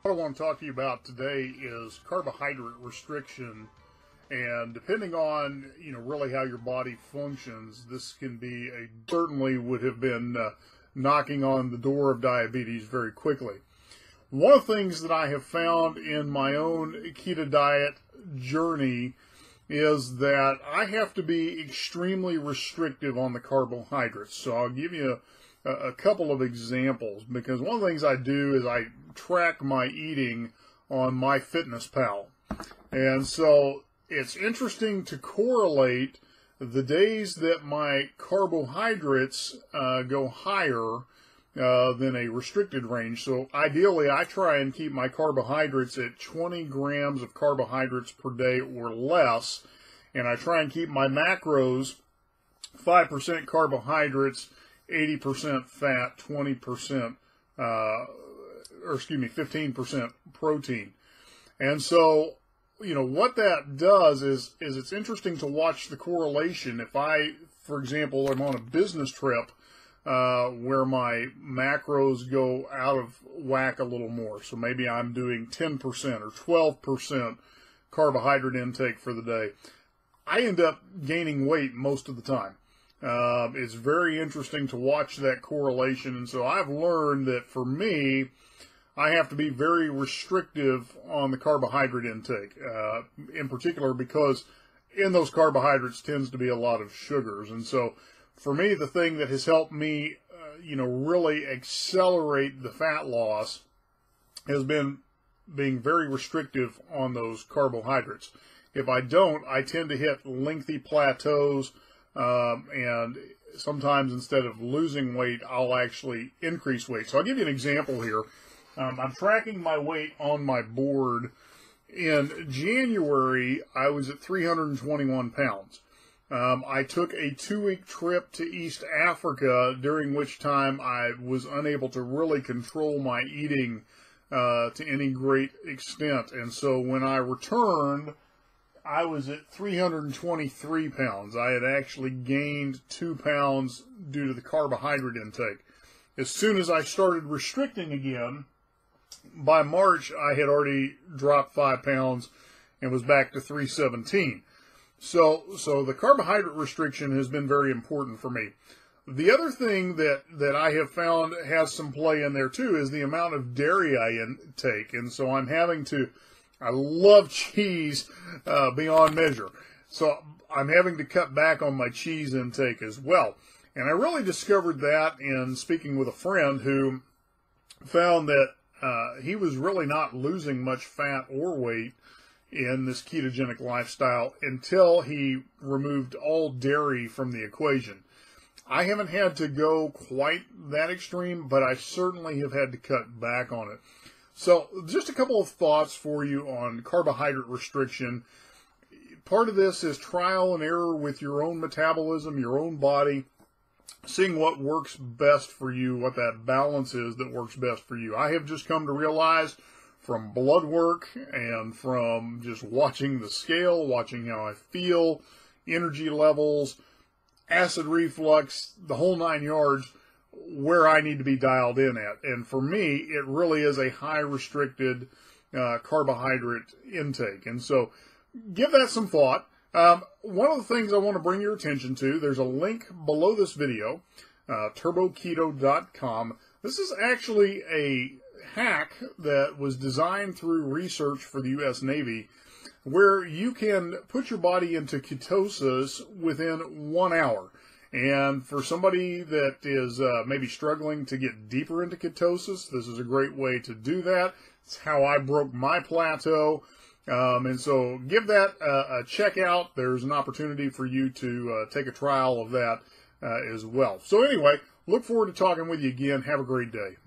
What I want to talk to you about today is carbohydrate restriction, and depending on really how your body functions, this can be certainly would have been knocking on the door of diabetes very quickly. One of the things that I have found in my own keto diet journey is that I have to be extremely restrictive on the carbohydrates. So I'll give you a couple of examples, because one of the things I do is I track my eating on MyFitnessPal. And so it's interesting to correlate the days that my carbohydrates go higher than a restricted range. So ideally, I try and keep my carbohydrates at 20 grams of carbohydrates per day or less, and I try and keep my macros 5% carbohydrates, 80% fat, 20%, 15% protein. And so, what that does is it's interesting to watch the correlation. If I, for example, am on a business trip where my macros go out of whack a little more, so maybe I'm doing 10% or 12% carbohydrate intake for the day, I end up gaining weight most of the time. It's very interesting to watch that correlation, and so I've learned that for me, I have to be very restrictive on the carbohydrate intake, in particular because in those carbohydrates tends to be a lot of sugars. And so for me, the thing that has helped me, really accelerate the fat loss has been being very restrictive on those carbohydrates. If I don't, I tend to hit lengthy plateaus, and sometimes instead of losing weight, I'll actually increase weight. So I'll give you an example here. I'm tracking my weight on my board. In January, I was at 321 pounds. I took a 2-week trip to East Africa, during which time I was unable to really control my eating to any great extent. And so when I returned, I was at 323 pounds. I had actually gained 2 pounds due to the carbohydrate intake. As soon as I started restricting again, by March, I had already dropped 5 pounds and was back to 317. So the carbohydrate restriction has been very important for me. The other thing that I have found has some play in there too is the amount of dairy I intake. And so I love cheese beyond measure. So I'm having to cut back on my cheese intake as well. And I really discovered that in speaking with a friend who found that he was really not losing much fat or weight in this ketogenic lifestyle until he removed all dairy from the equation. I haven't had to go quite that extreme, but I certainly have had to cut back on it. So just a couple of thoughts for you on carbohydrate restriction. Part of this is trial and error with your own metabolism, your own body, seeing what works best for you, what that balance is that works best for you. I have just come to realize from blood work and from just watching the scale, watching how I feel, energy levels, acid reflux, the whole 9 yards, where I need to be dialed in at. And for me, it really is a high restricted carbohydrate intake. And so give that some thought. One of the things I want to bring your attention to, there's a link below this video, turboketo.com. This is actually a hack that was designed through research for the U.S. Navy, where you can put your body into ketosis within 1 hour. And for somebody that is maybe struggling to get deeper into ketosis, this is a great way to do that. It's how I broke my plateau. And so give that a check out. There's an opportunity for you to take a trial of that as well. So anyway, look forward to talking with you again. Have a great day.